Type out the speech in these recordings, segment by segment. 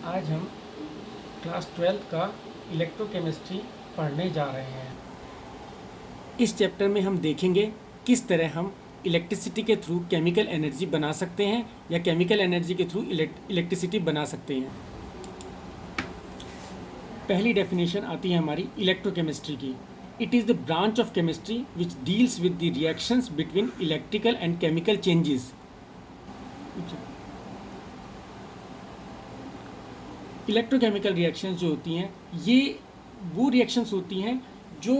आज हम क्लास 12 का इलेक्ट्रोकेमिस्ट्री पढ़ने जा रहे हैं। इस चैप्टर में हम देखेंगे किस तरह हम इलेक्ट्रिसिटी के थ्रू केमिकल एनर्जी बना सकते हैं या केमिकल एनर्जी के थ्रू इलेक्ट्रिसिटी बना सकते हैं। पहली डेफिनेशन आती है हमारी इलेक्ट्रोकेमिस्ट्री की। It is the branch of chemistry which deals with the reactions between electrical and chemical changes. Electrochemical reactions जो होती हैं ये वो रिएक्शंस होती हैं जो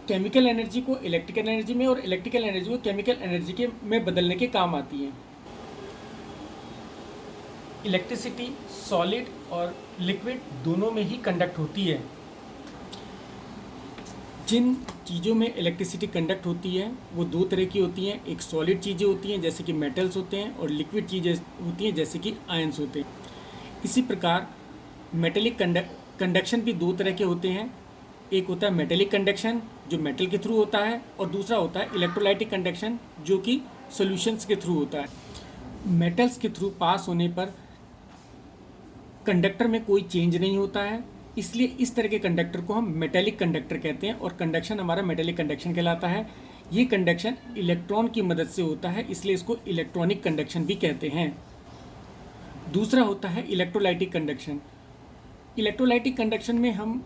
केमिकल एनर्जी को इलेक्ट्रिकल एनर्जी में और इलेक्ट्रिकल एनर्जी को केमिकल एनर्जी के में बदलने के काम आती हैं। इलेक्ट्रिसिटी सॉलिड और लिक्विड दोनों में ही कंडक्ट होती है। जिन चीज़ों में इलेक्ट्रिसिटी कंडक्ट होती है वो दो तरह की होती हैं। एक सॉलिड चीज़ें होती हैं जैसे कि मेटल्स होते हैं, और लिक्विड चीज़ें होती हैं जैसे कि आयंस होते हैं। इसी प्रकार मेटेलिक कंडक्शन भी दो तरह के होते हैं। एक होता है मेटेलिक कंडक्शन जो मेटल के थ्रू होता है, और दूसरा होता है इलेक्ट्रोलाइटिक कंडक्शन जो कि सॉल्यूशंस के थ्रू होता है। मेटल्स के थ्रू पास होने पर कंडक्टर में कोई चेंज नहीं होता है, इसलिए इस तरह के कंडक्टर को हम मेटेलिक कंडक्टर कहते हैं, और कंडक्शन हमारा मेटेलिक कंडक्शन कहलाता है। ये कंडक्शन इलेक्ट्रॉन की मदद से होता है, इसलिए इसको इलेक्ट्रॉनिक कंडक्शन भी कहते हैं। दूसरा होता है इलेक्ट्रोलाइटिक कंडक्शन। इलेक्ट्रोलाइटिक कंडक्शन में हम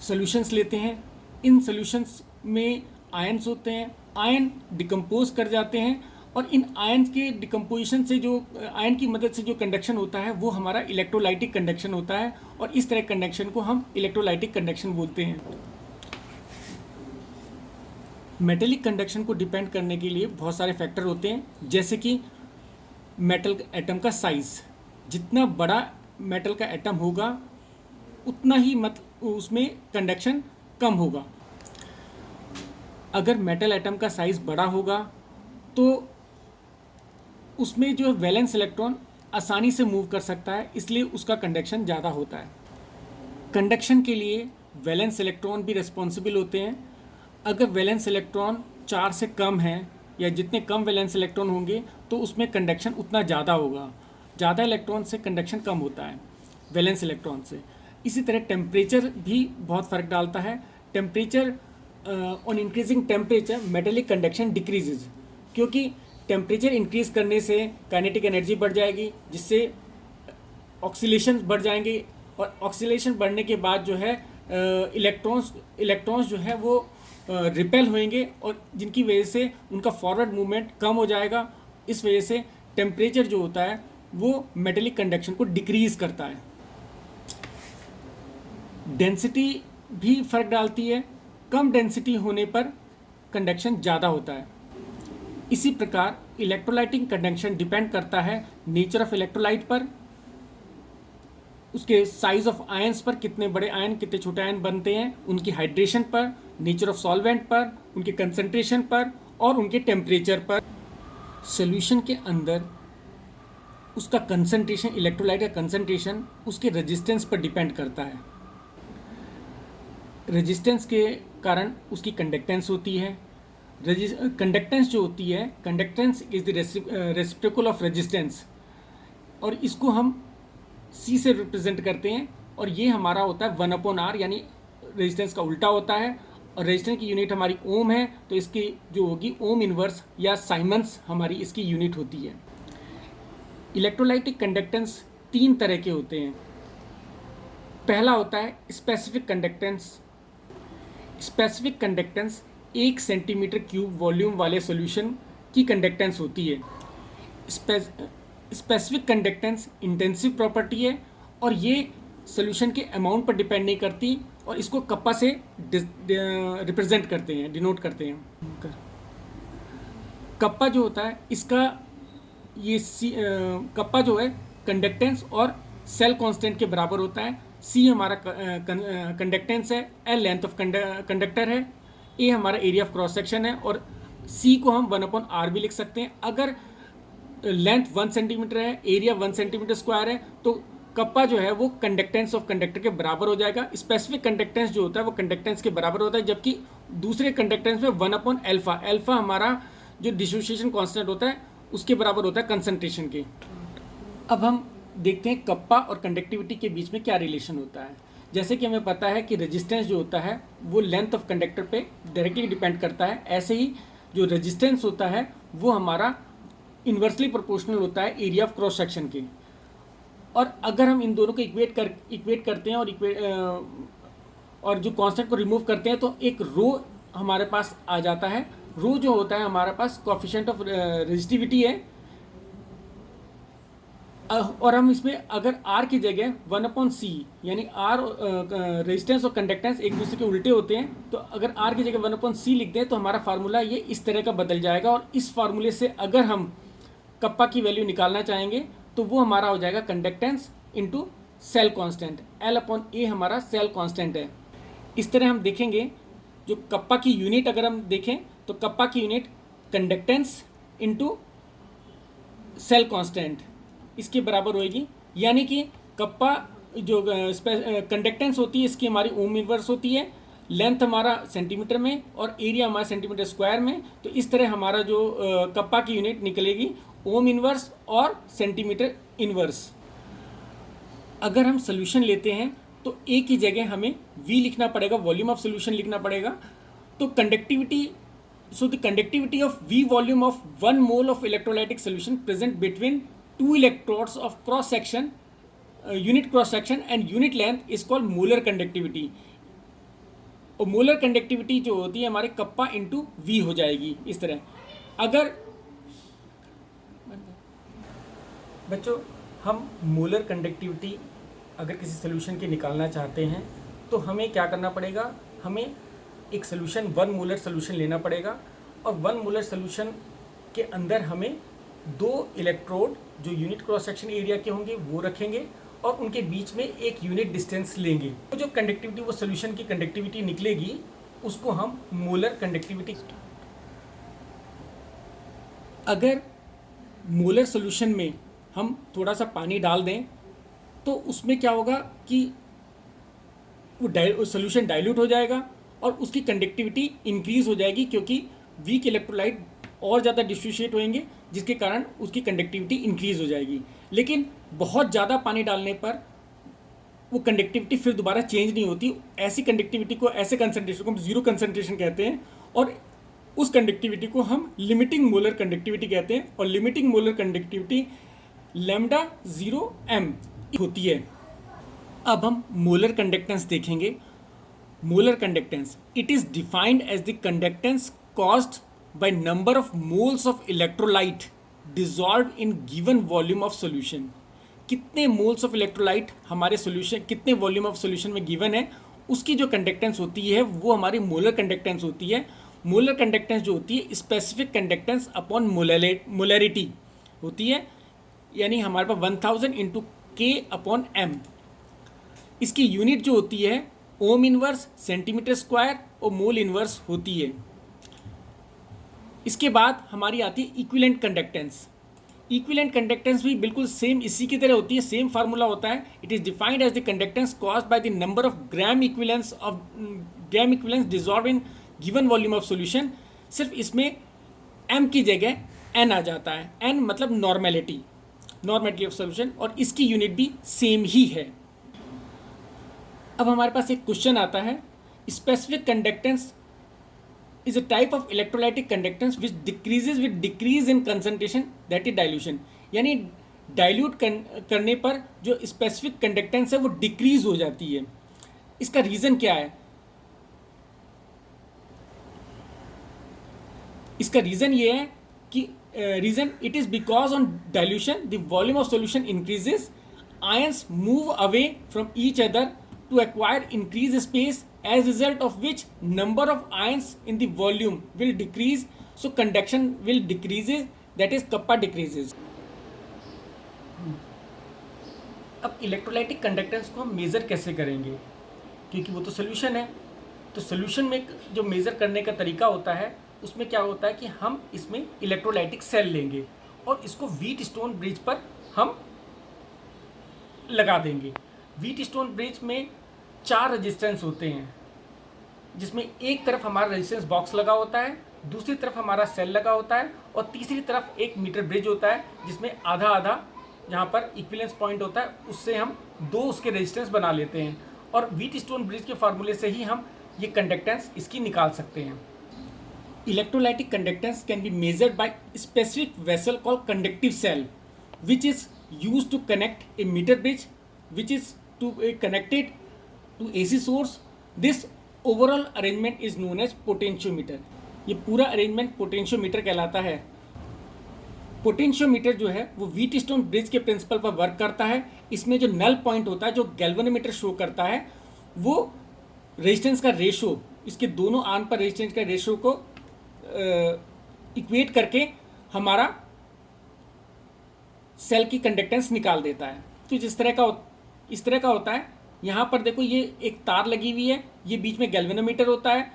सॉल्यूशंस लेते हैं। इन सॉल्यूशंस में आयंस होते हैं। आयन डिकम्पोज कर जाते हैं, और इन आयन के डिकम्पोजिशन से जो आयन की मदद से जो कंडक्शन होता है वो हमारा इलेक्ट्रोलाइटिक कंडक्शन होता है, और इस तरह कंडक्शन को हम इलेक्ट्रोलाइटिक कंडक्शन बोलते हैं। मेटेलिक कंडक्शन को डिपेंड करने के लिए बहुत सारे फैक्टर होते हैं, जैसे कि मेटल एटम का साइज़। जितना बड़ा मेटल का एटम होगा उतना ही उसमें कंडक्शन कम होगा। अगर मेटल एटम का साइज़ बड़ा होगा तो उसमें जो वैलेंस इलेक्ट्रॉन आसानी से मूव कर सकता है, इसलिए उसका कंडक्शन ज़्यादा होता है। कंडक्शन के लिए वैलेंस इलेक्ट्रॉन भी रिस्पॉन्सिबल होते हैं। अगर वैलेंस इलेक्ट्रॉन 4 से कम है या जितने कम वैलेंस इलेक्ट्रॉन होंगे तो उसमें कंडक्शन उतना ज़्यादा होगा। ज़्यादा इलेक्ट्रॉन से कंडक्शन कम होता है वैलेंस इलेक्ट्रॉन से। इसी तरह टेम्परेचर भी बहुत फ़र्क डालता है। Temperature on increasing temperature metallic conduction decreases, क्योंकि टेम्परेचर इंक्रीज़ करने से काइनेटिक एनर्जी बढ़ जाएगी, जिससे ऑक्सीलेशन बढ़ जाएंगे, और ऑक्सीलेशन बढ़ने के बाद जो है इलेक्ट्रॉन्स जो है वो रिपेल होंगे, और जिनकी वजह से उनका फॉरवर्ड मूवमेंट कम हो जाएगा। इस वजह से टेम्परेचर जो होता है वो मेटेलिक कंडक्शन को डिक्रीज़ करता है। डेंसिटी भी फ़र्क डालती है। कम डेंसिटी होने पर कंडक्शन ज़्यादा होता है। इसी प्रकार इलेक्ट्रोलाइटिक कंडक्शन डिपेंड करता है नेचर ऑफ इलेक्ट्रोलाइट पर, उसके साइज ऑफ आयंस पर, कितने बड़े आयन कितने छोटे आयन बनते हैं, उनकी हाइड्रेशन पर, नेचर ऑफ सॉल्वेंट पर, उनके कंसंट्रेशन पर, और उनके टेम्परेचर पर। सॉल्यूशन के अंदर उसका कंसंट्रेशन, इलेक्ट्रोलाइट का कंसंट्रेशन उसके रेजिस्टेंस पर डिपेंड करता है। रेजिस्टेंस के कारण उसकी कंडक्टेंस होती है। कंडक्टेंस जो होती है, conductance is the reciprocal of resistance, और इसको हम C से रिप्रेजेंट करते हैं, और ये हमारा होता है 1/R, यानी रेजिस्टेंस का उल्टा होता है। और रेजिस्टेंस की यूनिट हमारी ओम है, तो इसकी जो होगी ओम इनवर्स या साइमंस हमारी इसकी यूनिट होती है। इलेक्ट्रोलाइटिक कंडक्टेंस 3 तरह के होते हैं। पहला होता है specific conductance. Specific conductance 1 centimetre cube volume वाले सॉल्यूशन की कंडक्टेंस होती है। स्पेसिफिक कंडक्टेंस इंटेंसिव प्रॉपर्टी है, और ये सॉल्यूशन के अमाउंट पर डिपेंड नहीं करती, और इसको कप्पा से रिप्रेजेंट करते हैं, डिनोट करते हैं। कप्पा जो होता है इसका ये कप्पा जो है कंडक्टेंस और सेल कांस्टेंट के बराबर होता है। C हमारा कंडक्टेंस है, L लेंथ ऑफ कंडक्टर है, A हमारा एरिया ऑफ क्रॉस सेक्शन है, और C को हम 1/R भी लिख सकते हैं। अगर लेंथ 1 सेंटीमीटर है, एरिया 1 सेंटीमीटर स्क्वायर है, तो कप्पा जो है वो कंडक्टेंस ऑफ कंडक्टर के बराबर हो जाएगा। स्पेसिफिक कंडक्टेंस जो होता है वो कंडक्टेंस के बराबर होता है, जबकि दूसरे कंडक्टेंस में 1/अल्फा, अल्फा हमारा जो डिसोसिएशन कांस्टेंट होता है उसके बराबर होता है कंसंट्रेशन के। अब हम देखते हैं कप्पा और कंडक्टिविटी के बीच में क्या रिलेशन होता है। जैसे कि हमें पता है कि रेजिस्टेंस जो होता है वो लेंथ ऑफ कंडक्टर पे डायरेक्टली डिपेंड करता है, ऐसे ही जो रेजिस्टेंस होता है वो हमारा इन्वर्सली प्रोपोर्शनल होता है एरिया ऑफ क्रॉस सेक्शन के। और अगर हम इन दोनों को इक्वेट करते हैं और जो कांस्टेंट को रिमूव करते हैं तो एक रो हमारे पास आ जाता है। रो जो होता है हमारे पास कोएफिशिएंट ऑफ रेजिस्टिविटी है। और हम इसमें अगर R की जगह 1/c यानी R रेजिस्टेंस और कंडक्टेंस एक दूसरे के उल्टे होते हैं, तो अगर R की जगह 1/c लिख दें तो हमारा फार्मूला ये इस तरह का बदल जाएगा। और इस फार्मूले से अगर हम कप्पा की वैल्यू निकालना चाहेंगे तो वो हमारा हो जाएगा conductance into cell constant, L/A हमारा सेल कॉन्स्टेंट है। इस तरह हम देखेंगे जो कप्पा की यूनिट अगर हम देखें तो कप्पा की unit conductance into cell constant इसके बराबर होएगी। यानी कि कप्पा जो कंडक्टेंस होती है इसकी हमारी ओम इनवर्स होती है, लेंथ हमारा सेंटीमीटर में और एरिया हमारा सेंटीमीटर स्क्वायर में। तो इस तरह हमारा जो कप्पा की यूनिट निकलेगी ओम इनवर्स और सेंटीमीटर इनवर्स। अगर हम सोल्यूशन लेते हैं तो ए की जगह हमें वी लिखना पड़ेगा, वॉल्यूम ऑफ सोल्यूशन लिखना पड़ेगा। तो conductivity, so the conductivity of V volume of 1 mole of electrolytic solution present between two electrodes of cross section, unit cross section and unit length is called molar conductivity। और molar conductivity जो होती है हमारे kappa into we हो जाएगी इस तरह। अगर बच्चों हम मोलर कंडक्टिविटी अगर किसी सोल्यूशन की निकालना चाहते हैं तो हमें क्या करना पड़ेगा, हमें एक सोल्यूशन 1 मोलर सोल्यूशन लेना पड़ेगा और 1 मोलर सोल्यूशन के अंदर हमें 2 इलेक्ट्रोड जो यूनिट क्रॉस सेक्शन एरिया के होंगे वो रखेंगे और उनके बीच में एक यूनिट डिस्टेंस लेंगे। तो जो कंडक्टिविटी वो सोल्यूशन की कंडक्टिविटी निकलेगी उसको हम मोलर कंडक्टिविटी। अगर मोलर सोल्यूशन में हम थोड़ा सा पानी डाल दें तो उसमें क्या होगा कि वो सोल्यूशन डाइल्यूट हो जाएगा और उसकी कंडक्टिविटी इंक्रीज हो जाएगी, क्योंकि वीक इलेक्ट्रोलाइट और ज़्यादा डिसोशिएट होंगे जिसके कारण उसकी कंडक्टिविटी इंक्रीज हो जाएगी। लेकिन बहुत ज़्यादा पानी डालने पर वो कंडक्टिविटी फिर दोबारा चेंज नहीं होती। ऐसी कंडक्टिविटी को, ऐसे कंसनट्रेशन को हम जीरो कंसनट्रेशन कहते हैं और उस कंडक्टिविटी को हम लिमिटिंग मोलर कंडक्टिविटी कहते हैं। और limiting molar conductivity lambda 0m होती है। अब हम मोलर कंडक्टेंस देखेंगे। Molar conductance, it is defined as the conductance caused by number of moles of electrolyte dissolve in given volume of solution. कितने moles of electrolyte हमारे solution, कितने volume of solution में given है, उसकी जो conductance होती है वो हमारी मोलर कंडक्टेंस होती है। मोलर कंडक्टेंस जो होती है स्पेसिफिक कंडक्टेंस अपॉन मोलैरिटी होती है, यानी हमारे पास 1000 इंटू K/m। इसकी यूनिट जो होती है ओम इनवर्स, सेंटीमीटर स्क्वायर और मोल इनवर्स होती है। इसके बाद हमारी आती है इक्विवेलेंट कंडक्टेंस। इक्विवेलेंट कंडक्टेंस भी बिल्कुल सेम इसी की तरह होती है, सेम फार्मूला होता है। It is defined as the conductance caused by the number of gram equivalence dissolve in given volume of solution. सिर्फ इसमें m की जगह n आ जाता है। n मतलब नॉर्मेलिटी ऑफ सॉल्यूशन, और इसकी यूनिट भी सेम ही है। अब हमारे पास एक क्वेश्चन आता है, specific conductance is a type of electrolytic conductance which decreases with decrease in concentration, that is dilution। यानी डाइल्यूट करने पर जो स्पेसिफिक कंडक्टेंस है वो डिक्रीज हो जाती है। इसका रीज़न क्या है? इसका रीज़न ये है कि reason it is because on dilution the volume of solution increases, ions move away from each other to acquire increase space, as result of which number of ions in the volume will decrease, so conduction will decreases, that is kappa decreases। अब electrolytic conductance को हम measure कैसे करेंगे, क्योंकि वो तो solution है। तो सोल्यूशन में जो मेज़र करने का तरीका होता है उसमें क्या होता है कि हम इसमें इलेक्ट्रोलाइटिक सेल लेंगे और इसको व्हीटस्टोन ब्रिज पर हम लगा देंगे। व्हीटस्टोन ब्रिज में 4 रेजिस्टेंस होते हैं, जिसमें एक तरफ हमारा रेजिस्टेंस बॉक्स लगा होता है, दूसरी तरफ हमारा सेल लगा होता है और तीसरी तरफ एक मीटर ब्रिज होता है जिसमें आधा आधा जहाँ पर इक्विवेलेंस पॉइंट होता है उससे हम 2 उसके रेजिस्टेंस बना लेते हैं, और व्हीटस्टोन ब्रिज के फार्मूले से ही हम ये कंडक्टेंस इसकी निकाल सकते हैं। Electrolytic conductance can be measured by specific vessel called conductive cell which is used to connect a meter bridge which is to connected to AC source. This overall arrangement is known as potentiometer. ये पूरा arrangement potentiometer कहलाता है। Potentiometer जो है वो Wheatstone bridge के principal पर work करता है। इसमें जो नल पॉइंट होता है जो गैल्वेनोमीटर शो करता है वो रेजिस्टेंस का रेशो, इसके दोनों आर्म पर रेजिस्टेंस का रेशो को इक्वेट करके हमारा सेल की कंडक्टेंस निकाल देता है। तो इस तरह का होता है। यहाँ पर देखो ये एक तार लगी हुई है, ये बीच में गैल्वेनोमीटर होता है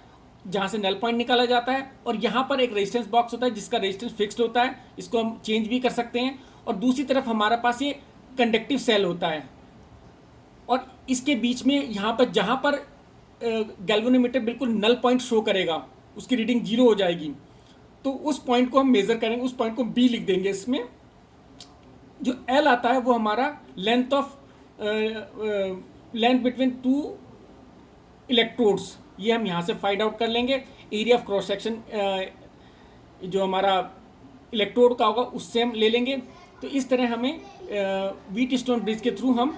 जहाँ से नल पॉइंट निकाला जाता है, और यहाँ पर एक रेजिस्टेंस बॉक्स होता है जिसका रेजिस्टेंस फिक्स्ड होता है, इसको हम चेंज भी कर सकते हैं। और दूसरी तरफ हमारे पास ये कंडक्टिव सेल होता है, और इसके बीच में यहाँ पर जहाँ पर गैल्वेनोमीटर बिल्कुल नल पॉइंट शो करेगा उसकी रीडिंग 0 हो जाएगी, तो उस पॉइंट को हम मेज़र करेंगे, उस पॉइंट को B लिख देंगे। इसमें जो L आता है वो हमारा लेंथ बिटवीन 2 इलेक्ट्रोड्स, ये हम यहाँ से फाइंड आउट कर लेंगे। एरिया ऑफ क्रॉस सेक्शन जो हमारा इलेक्ट्रोड का होगा उससे हम ले लेंगे। तो इस तरह हमें व्हीटस्टोन ब्रिज के थ्रू हम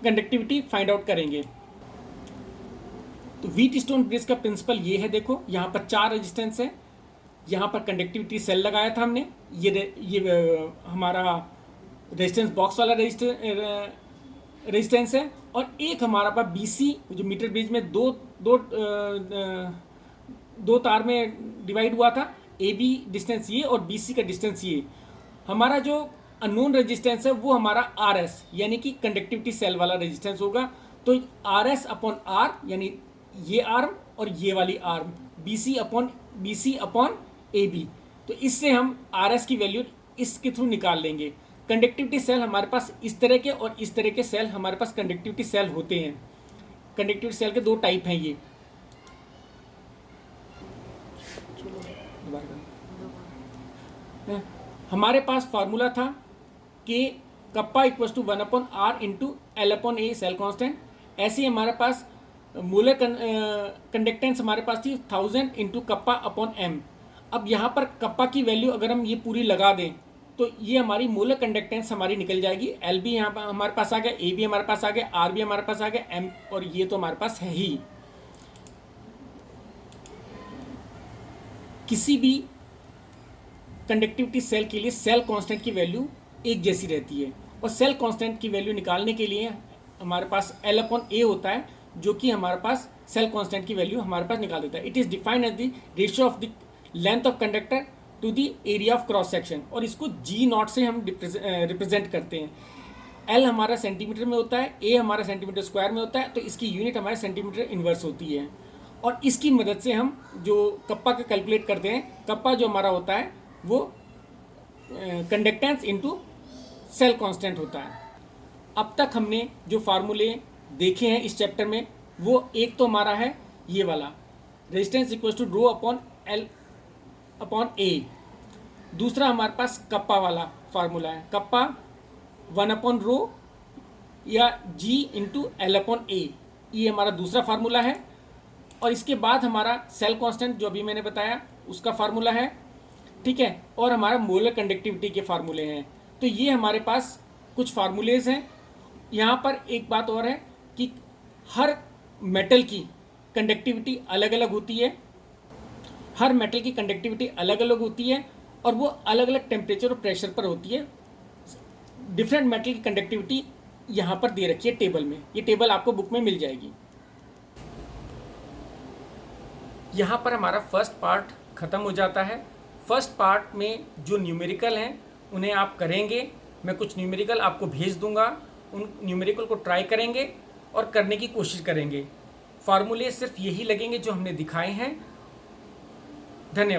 कंडक्टिविटी फाइंड आउट करेंगे। तो व्हीटस्टोन ब्रिज का प्रिंसिपल ये है, देखो यहाँ पर 4 रेजिस्टेंस है, यहाँ पर कंडक्टिविटी सेल लगाया था हमने, ये हमारा रेजिस्टेंस बॉक्स वाला रेजिस्टेंस है, और एक हमारा पास BC जो मीटर ब्रिज में दो तार में डिवाइड हुआ था, AB डिस्टेंस ये और BC का डिस्टेंस ये। हमारा जो अननोन रेजिस्टेंस है वो हमारा RS यानी कि कंडक्टिविटी सेल वाला रेजिस्टेंस होगा। तो RS अपॉन R यानी ये आर्म और ये वाली आर्म BC अपॉन AB, तो इससे हम RS की वैल्यू इसके थ्रू निकाल लेंगे। कंडक्टिविटी सेल हमारे पास इस तरह के और इस तरह के सेल हमारे पास कंडक्टिविटी सेल होते हैं। कंडक्टिविटी सेल के 2 टाइप हैं ये। हमारे पास फार्मूला था कि kappa equals to 1/r into L/A cell constant. ऐसे ही हमारे पास मोलर कंडक्टेंस हमारे पास थी 1000 इंटू कप्पा अपॉन m। अब यहाँ पर कप्पा की वैल्यू अगर हम ये पूरी लगा दें तो ये हमारी मोलर कंडक्टेंस हमारी निकल जाएगी। L भी यहाँ पर हमारे पास आ गया, A भी हमारे पास आ गया, R भी हमारे पास आ गया, M और ये तो हमारे पास है ही। किसी भी कंडक्टिविटी सेल के लिए सेल कांस्टेंट की वैल्यू एक जैसी रहती है, और सेल कांस्टेंट की वैल्यू निकालने के लिए हमारे पास L/A होता है जो कि हमारे पास सेल कांस्टेंट की वैल्यू हमारे पास निकाल देता है। It is defined as the ratio of the length of conductor to the area of cross section, और इसको G0 से हम रिप्रेजेंट करते हैं। L हमारा सेंटीमीटर में होता है, A हमारा सेंटीमीटर स्क्वायर में होता है, तो इसकी यूनिट हमारे सेंटीमीटर इन्वर्स होती है। और इसकी मदद से हम जो कप्पा का कैलकुलेट करते हैं, कप्पा जो हमारा होता है वो कंडक्टेंस इनटू सेल कांस्टेंट होता है। अब तक हमने जो फार्मूले देखे हैं इस चैप्टर में, वो एक तो हमारा है ये वाला resistance equals to rho upon L upon A। दूसरा हमारे पास कप्पा वाला फार्मूला है, कप्पा 1/रो या G इंटू L/A, ये हमारा दूसरा फार्मूला है। और इसके बाद हमारा सेल कांस्टेंट जो अभी मैंने बताया उसका फार्मूला है, ठीक है, और हमारा मोलर कंडक्टिविटी के फार्मूले हैं। तो ये हमारे पास कुछ फार्मूलेज हैं। यहाँ पर एक बात और है कि हर मेटल की कंडक्टिविटी अलग अलग होती है, हर मेटल की कंडक्टिविटी अलग अलग होती है, और वो अलग अलग टेम्परेचर और प्रेशर पर होती है। डिफरेंट मेटल की कंडक्टिविटी यहाँ पर दे रखी है टेबल में, ये टेबल आपको बुक में मिल जाएगी। यहाँ पर हमारा फर्स्ट पार्ट ख़त्म हो जाता है। फर्स्ट पार्ट में जो न्यूमेरिकल हैं उन्हें आप करेंगे, मैं कुछ न्यूमेरिकल आपको भेज दूंगा, उन न्यूमेरिकल को ट्राई करेंगे और करने की कोशिश करेंगे। फार्मूले सिर्फ यही लगेंगे जो हमने दिखाए हैं। धन्यवाद।